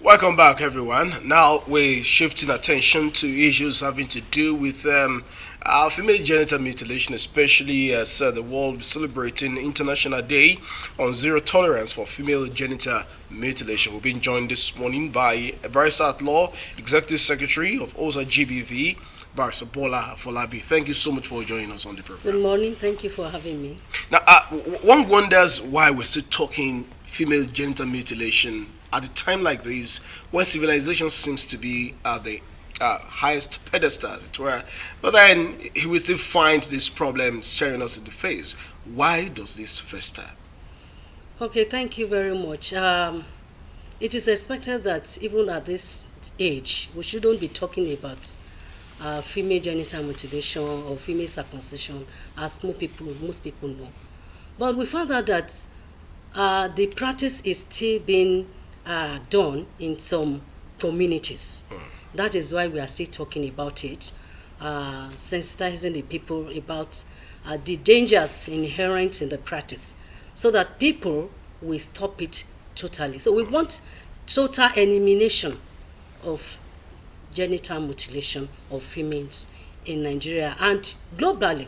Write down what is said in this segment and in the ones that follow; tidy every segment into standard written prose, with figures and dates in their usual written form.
Welcome back, everyone. Now we're shifting attention to issues having to do with female genital mutilation, especially as the world is celebrating International Day on Zero Tolerance for Female Genital Mutilation. We're being joined this morning by a barrister at law, Executive Secretary of OSA GBV, Barrister Bola Folabi. Thank you so much for joining us on the program. Good morning. Thank you for having me. Now, one wonders why we're still talking female genital mutilation at a time like this, when civilization seems to be at the highest pedestal, as it were. But then we still find this problem staring us in the face. Why does this fester? Okay, thank you very much. It is expected that even at this age, we shouldn't be talking about female genital mutilation or female circumcision, as most people know. But we found out that the practice is still being done in some communities. That is why we are still talking about it, sensitizing the people about the dangers inherent in the practice, so that people will stop it totally. So we want total elimination of genital mutilation of females in Nigeria and globally,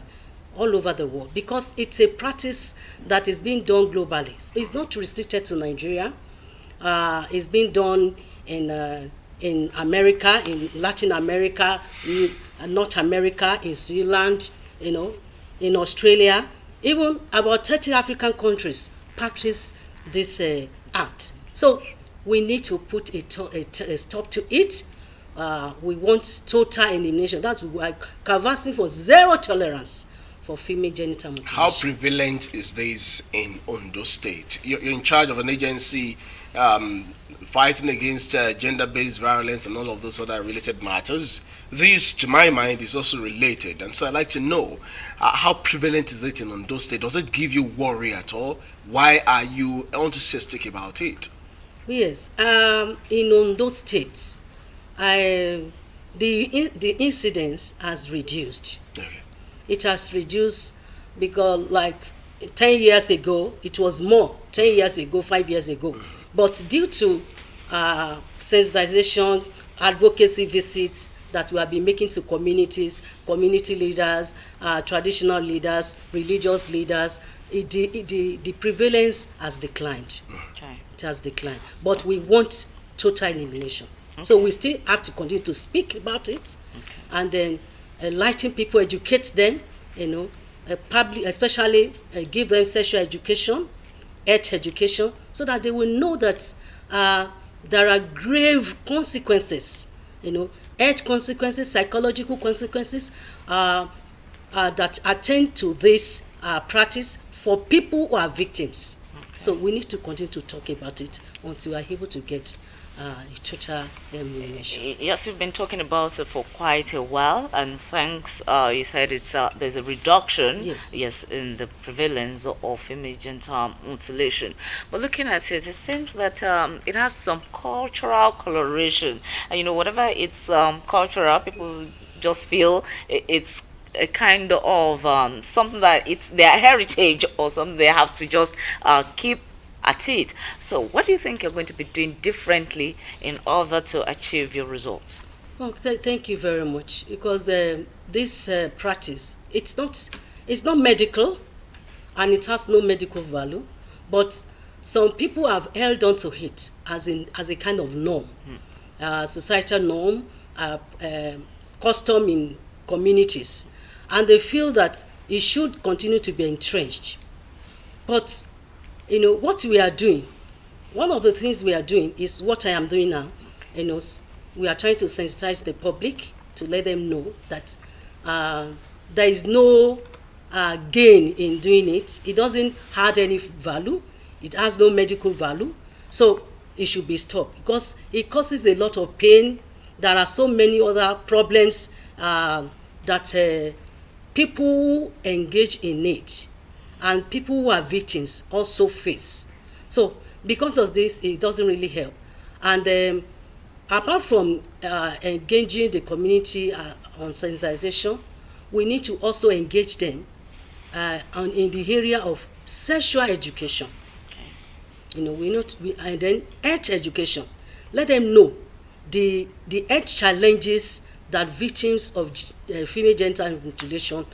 all over the world, because it's a practice that is being done globally. It's not restricted to Nigeria. It's being done in America, in Latin America, in North America, in Zealand, in Australia. Even about 30 African countries practice this act. So we need to put a stop to it. We want total elimination. That's why we're canvassing for zero tolerance for female genital mutilation. How prevalent is this in Ondo State? You're in charge of an agency fighting against gender-based violence and all of those other related matters. This, to my mind, is also related. And so I'd like to know, how prevalent is it in Ondo State? Does it give you worry at all? Why are you enthusiastic about it? Yes, in Ondo State, the incidence has reduced. Okay. It has reduced because, like 10 years ago, it was more. 10 years ago, 5 years ago. But due to sensitization, advocacy visits that we have been making to communities, community leaders, traditional leaders, religious leaders, the prevalence has declined. Okay. It has declined. But we want total elimination. Okay. So we still have to continue to speak about it, and then enlighten people, educate them, public, especially give them sexual education, health education, so that they will know that there are grave consequences, health consequences, psychological consequences that attend to this practice for people who are victims. Okay. So we need to continue to talk about it until we are able to get total elimination. Yes, we've been talking about it for quite a while, and thanks, you said there's a reduction, yes, in the prevalence of female genital mutilation. But looking at it, it seems that it has some cultural coloration, and whatever it's cultural, people just feel it's a kind of something that it's their heritage or something they have to just keep at it. So what do you think you're going to be doing differently in order to achieve your results? Well, thank you very much, because this practice, it's not medical, and it has no medical value, but some people have held on to it as a kind of norm, societal norm, custom in communities, and they feel that it should continue to be entrenched. But what we are doing, one of the things we are doing is what I am doing now. We are trying to sensitize the public to let them know that there is no gain in doing it. It doesn't have any value. It has no medical value. So it should be stopped because it causes a lot of pain. There are so many other problems that people engage in it, and people who are victims also face. So because of this, it doesn't really help. And apart from engaging the community on sensitization, we need to also engage them in the area of sexual education. And then health education. let them know the health challenges that victims of female genital mutilation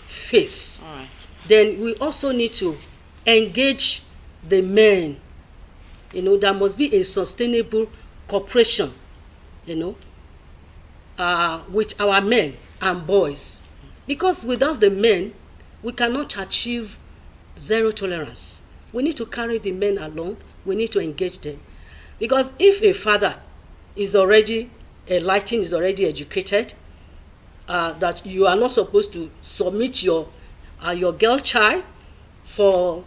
face. All right. Then we also need to engage the men. You know, there must be a sustainable cooperation, you know, with our men and boys. Because without the men, we cannot achieve zero tolerance. We need to carry the men along. We need to engage them. Because if a father is already enlightened, is already educated, that you are not supposed to submit your girl child for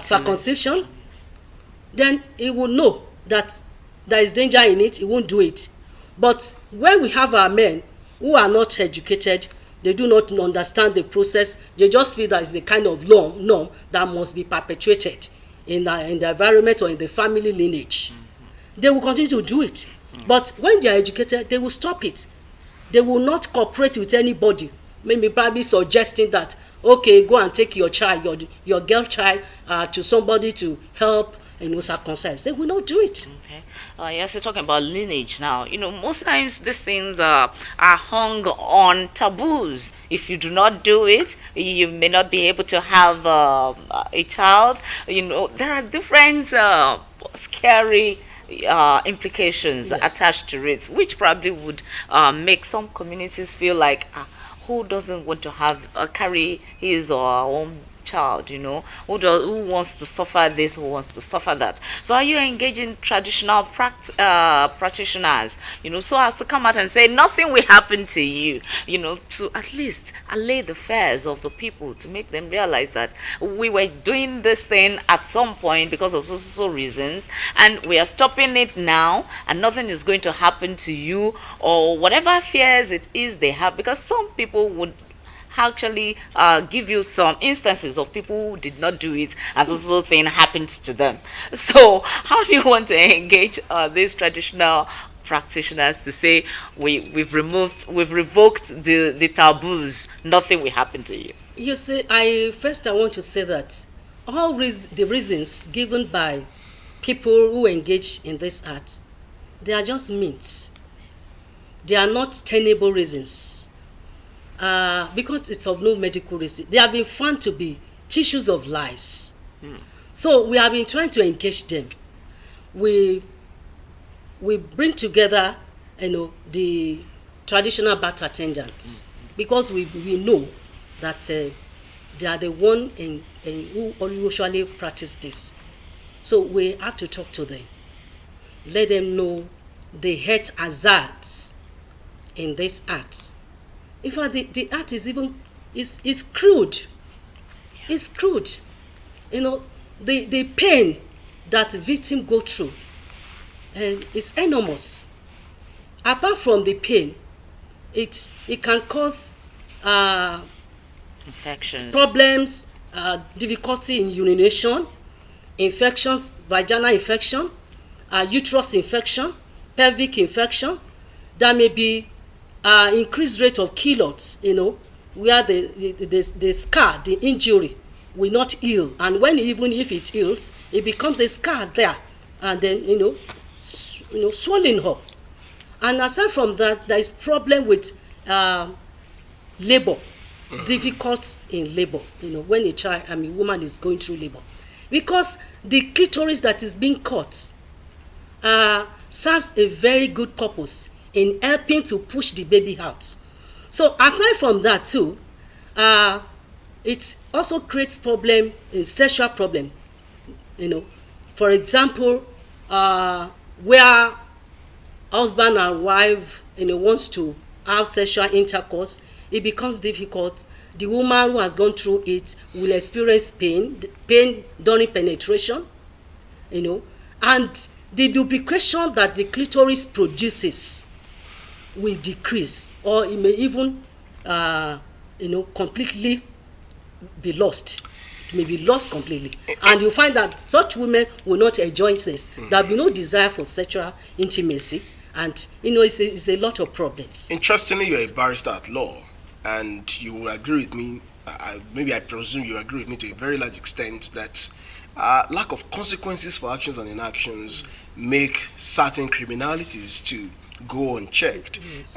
circumcision, then he will know that there is danger in it. He won't do it. But when we have our men who are not educated, they do not understand the process, they just feel that it's the kind of norm that must be perpetuated in the environment or in the family lineage. They will continue to do it. But when they are educated, they will stop it. They will not cooperate with anybody, maybe probably suggesting that, okay, go and take your child, your girl child, to somebody to help, you know, circumcise. They will not do it. Okay. Yes, you're talking about lineage now. You know, most times these things are hung on taboos. If you do not do it, you may not be able to have a child. You know, there are different scary implications attached to it, which probably would make some communities feel like, who doesn't want to have carry his or her own child, you know, who wants to suffer this, who wants to suffer that. So are you engaging traditional practitioners, you know, so as to come out and say nothing will happen to you, you know, to at least allay the fears of the people, to make them realize that we were doing this thing at some point because of so reasons, and we are stopping it now, and nothing is going to happen to you, or whatever fears it is they have, because some people would actually give you some instances of people who did not do it and this sort of thing happened to them. So how do you want to engage these traditional practitioners to say we've revoked the taboos, nothing will happen to you? You see, I want to say that all the reasons given by people who engage in this art, they are just myths. They are not tenable reasons. Because it's of no medical reason. They have been found to be tissues of lies. So we have been trying to engage them. We bring together, you know, the traditional birth attendants, because we know that they are the one who usually practice this. So we have to talk to them, let them know the health hazards in this art. In fact, the art is even is crude. It's crude. You know, the pain that the victim go through, and it's enormous. Apart from the pain, it can cause infections, problems, difficulty in urination, infections, vaginal infection, uterus infection, pelvic infection. There may be increased rate of keloids, you know, where the scar, the injury will not heal, and when even if it heals, it becomes a scar there, and then you know swelling up. And aside from that, there is problem with labor, difficult in labor. You know, when a woman is going through labor, because the clitoris that is being cut serves a very good purpose in helping to push the baby out. So aside from that too, it also creates problem in sexual problem. You know, for example, where husband and wife, you know, wants to have sexual intercourse, it becomes difficult. The woman who has gone through it will experience pain during penetration, you know, and the lubrication that the clitoris produces will decrease, or it may even completely be lost. It may be lost completely, and you find that such women will not enjoy sex. There will be no desire for sexual intimacy, and you know, it's a lot of problems. Interestingly, you're a barrister at law, and you will agree with me. Maybe I presume you agree with me to a very large extent that lack of consequences for actions and inactions make certain criminalities to go unchecked. Yes.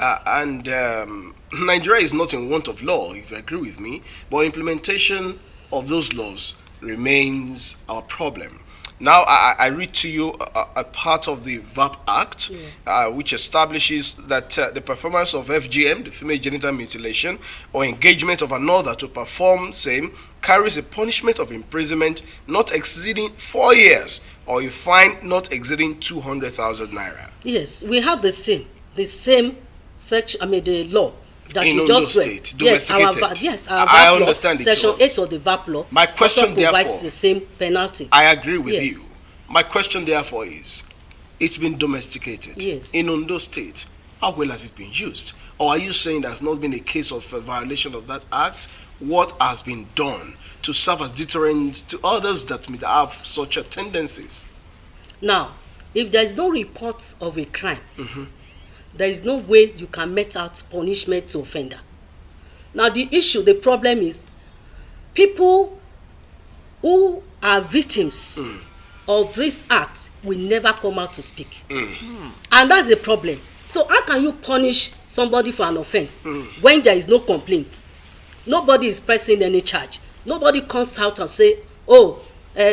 Nigeria is not in want of law, if you agree with me, but implementation of those laws remains our problem. Now, I read to you a part of the VAP Act, which establishes that the performance of FGM, the female genital mutilation, or engagement of another to perform same carries a punishment of imprisonment not exceeding 4 years or a fine not exceeding 200,000 naira. Yes, we have the same section. I mean, the law that in you Ondo just read. State, domesticated. Yes, our I VAP understand law, it Section was. 8 of the VAP law. My question, also provides therefore, the same penalty. I agree with Yes. you. My question, therefore, is: it's been domesticated Yes. in Ondo State. How well has it been used? Or are you saying there's not been a case of a violation of that act? What has been done to serve as deterrent to others that may have such tendencies? Now, if there is no report of a crime, there is no way you can mete out punishment to offender. Now, the problem is people who are victims of this act will never come out to speak. And that's the problem. So how can you punish somebody for an offense when there is no complaint? Nobody is pressing any charge. Nobody comes out and say, oh,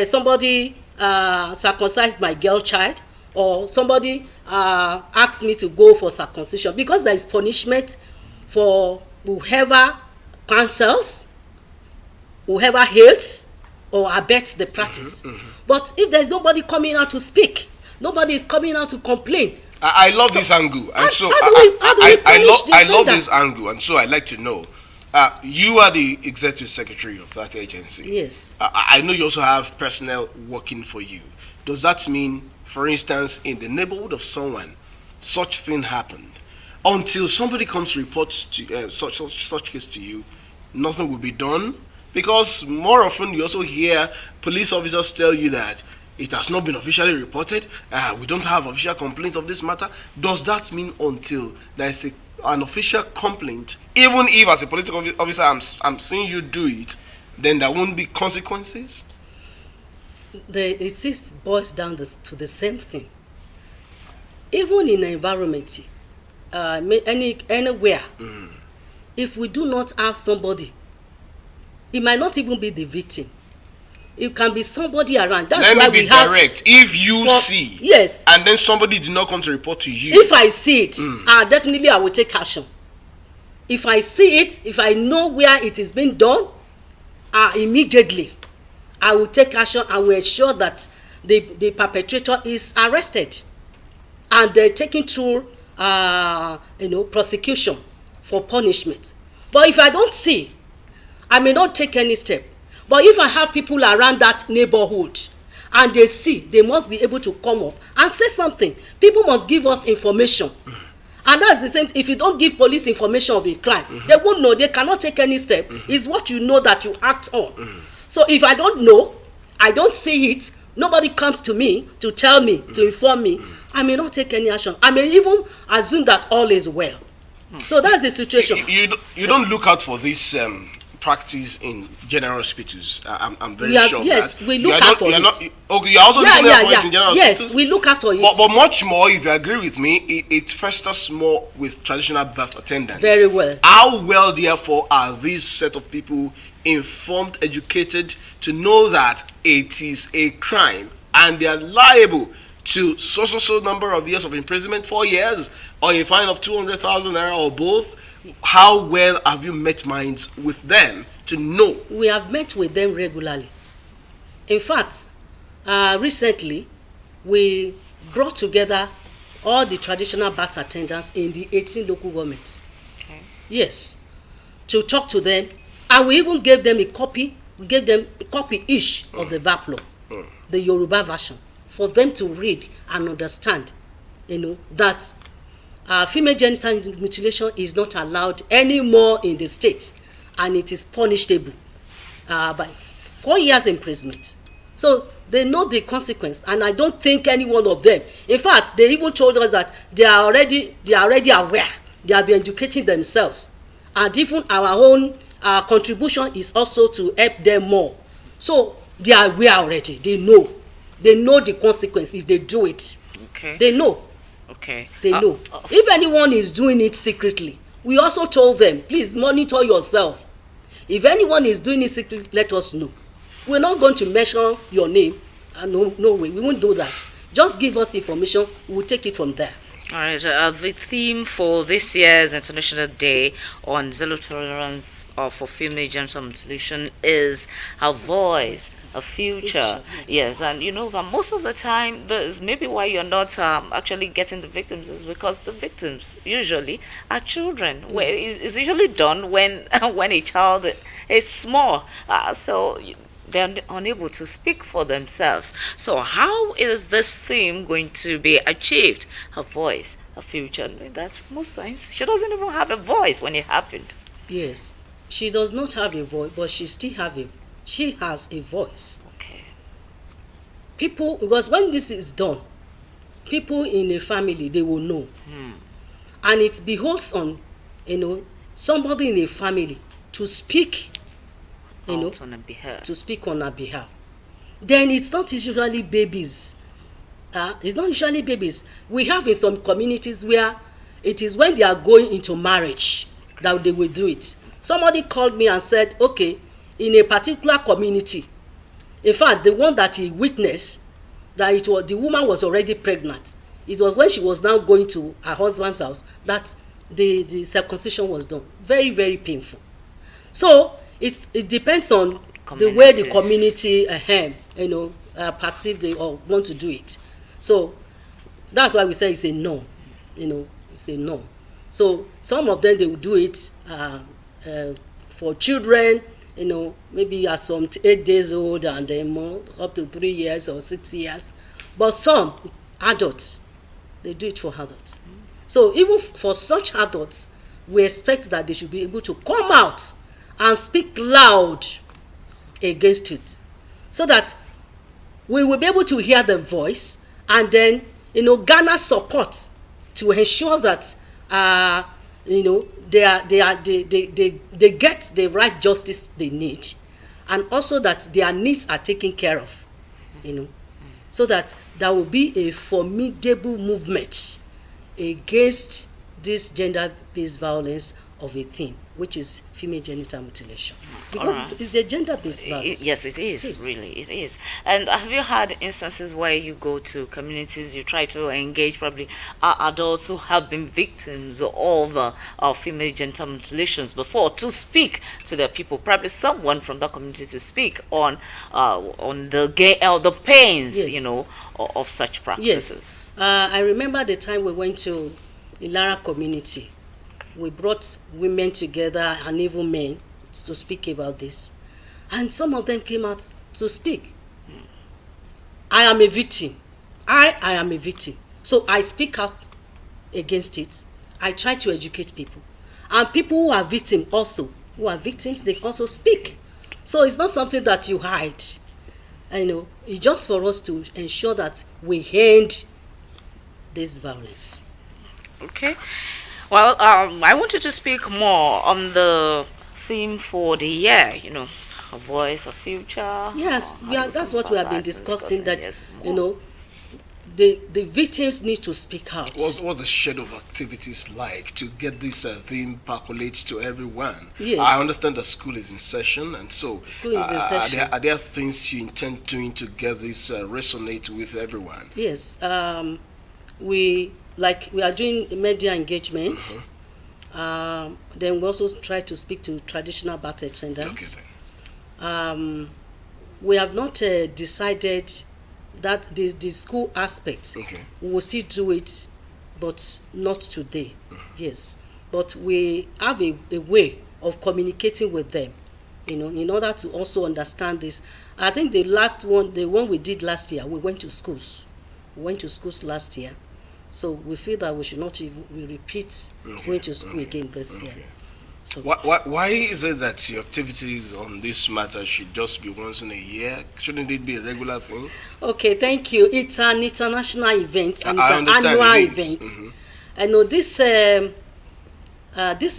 somebody circumcised my girl child, or somebody asked me to go for circumcision, because there is punishment for whoever cancels, whoever hates or abets the practice. But if there's nobody coming out to speak, nobody is coming out to complain. I love this angle, and so I love this angle, and so I'd like to know. You are the executive secretary of that agency. Yes. I know you also have personnel working for you. Does that mean, for instance, in the neighborhood of someone, such thing happened, until somebody comes to report to, such case to you, nothing will be done? Because more often you also hear police officers tell you that it has not been officially reported, we don't have official complaint of this matter. Does that mean until there is an official complaint, even if as a political officer I'm seeing you do it, then there won't be consequences? It boils down to the same thing. Even in an environment, anywhere, if we do not have somebody, it might not even be the victim. It can be somebody around. That's Let why me be we have. direct. If you see, yes, and then somebody did not come to report to you, if I see it, definitely I will take action. If I see it, if I know where it is being done, immediately I will take action and will ensure that the perpetrator is arrested and they're taken through prosecution for punishment. But if I don't see, I may not take any step. But if I have people around that neighborhood and they see, they must be able to come up and say something. People must give us information. And that's the same. If you don't give police information of a crime, they won't know. They cannot take any step. It's what you know that you act on. So if I don't know, I don't see it, nobody comes to me to tell me, to inform me, I may not take any action. I may even assume that all is well. So that's the situation. You don't look out for this practice in general hospitals. I'm very sure. Yes, that we look out for it. Okay, you're also looking out for it in general yes, hospitals? we look after it. But much more, if you agree with me, it festers more with traditional birth attendants. Very well. How well, therefore, are these set of people informed, educated to know that it is a crime and they are liable to so number of years of imprisonment, 4 years, or a fine of 200,000 naira, or both? How well have you met minds with them to know? We have met with them regularly. In fact, recently, we brought together all the traditional birth attendants in the 18 local governments. Okay. Yes, to talk to them, and we even gave them a copy. We gave them a copy each of the VAP law, the Yoruba version, for them to read and understand, that female genital mutilation is not allowed anymore in the state, and it is punishable by 4 years imprisonment. So they know the consequence, and I don't think any one of them. In fact, they even told us that they are already aware. They have been educating themselves, and even our own contribution is also to help them more. So they are aware already. They know. They know the consequence if they do it. Okay. They know. Okay. They know. If anyone is doing it secretly, we also told them, please monitor yourself. If anyone is doing it secretly, let us know. We're not going to mention your name. No way. We won't do that. Just give us information. We'll take it from there. All right. The theme for this year's International Day on Zero Tolerance for Female Genital Mutilation is a voice, a future. Yes, and you know that most of the time, there's maybe why you're not actually getting the victims is because the victims usually are children. Where it's usually done when when a child is small. They're unable to speak for themselves. So how is this theme going to be achieved? Her voice, her future. That's most times she doesn't even have a voice when it happened. Yes, she does not have a voice, but she has a voice. Okay. People, because when this is done, people in a family, they will know. And it beholds on, somebody in a family to speak, on her behalf. to speak on her behalf. Then it's not usually babies. It's not usually babies. We have in some communities where it is when they are going into marriage that they will do it. Somebody called me and said, okay, in a particular community, in fact, the one that he witnessed, that it was the woman was already pregnant. It was when she was now going to her husband's house that the circumcision was done. Very, very painful. So it depends on the way the community perceive they or want to do it. So that's why we say it's a no. It's a no. So some of them, they will do it for children, maybe as from 8 days old and then more, up to 3 years or 6 years. But some adults, they do it for adults. So even for such adults, we expect that they should be able to come out and speak loud against it, so that we will be able to hear the voice and then garner support to ensure that they get the right justice they need, and also that their needs are taken care of, so that there will be a formidable movement against this gender-based violence of a thing, which is female genital mutilation, because it's the gender-based violence. Yes, it is. Really, it is. And have you had instances where you go to communities, you try to engage probably adults who have been victims of female genital mutilations before, to speak to their people, probably someone from that community to speak on the pains, of such practices? Yes. I remember the time we went to Ilara community. We brought women together and even men to speak about this. And some of them came out to speak. I am a victim. I am a victim. So I speak out against it. I try to educate people. And people who are victims they also speak. So it's not something that you hide. It's just for us to ensure that we end this violence. Okay. Well, I wanted to speak more on the theme for the year, a voice, a future. Yes, that's what we have been discussing, that, the victims need to speak out. What's the schedule of activities like to get this theme percolate to everyone? Yes. I understand that school is in session, and so school is in session. Are there things you intend doing to get this resonate with everyone? Yes. We are doing media engagement. Then we also try to speak to traditional birth attendants. Okay, we have not decided that the school aspect. Okay. We will still do it, but not today. Yes, but we have a way of communicating with them, in order to also understand this. I think the one we did last year, we went to schools. We went to schools last year. So we feel that we should not repeat going to school again this year. So why is it that your activities on this matter should just be once in a year? Shouldn't it be a regular thing? Okay, thank you. It's an international event, and it's an annual event. I know this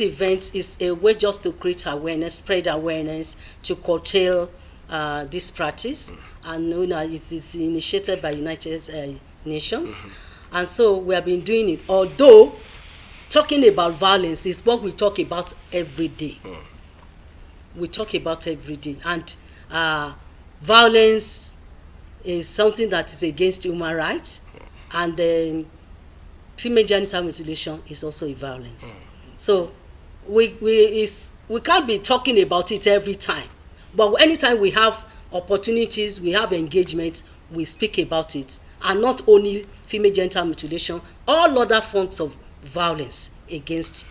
event is a way just to create awareness, spread awareness, to curtail this practice, and it is initiated by United Nations, and so we have been doing it. Although talking about violence is what we talk about every day. We talk about every day, and violence is something that is against human rights, and female genital mutilation is also a violence. So we can't be talking about it every time, but anytime we have opportunities, we have engagements, we speak about it. And not only female genital mutilation, all other forms of violence against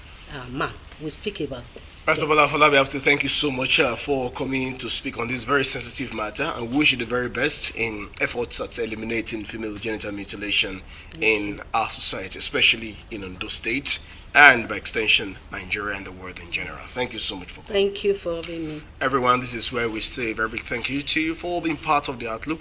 man, we speak about. Pastor Bola Fola, we have to thank you so much for coming to speak on this very sensitive matter, and wish you the very best in efforts at eliminating female genital mutilation in our society, especially in Ondo State, and by extension, Nigeria and the world in general. Thank you so much for coming. Thank you for having me. Everyone, this is where we say a very big thank you to you for being part of the Outlook.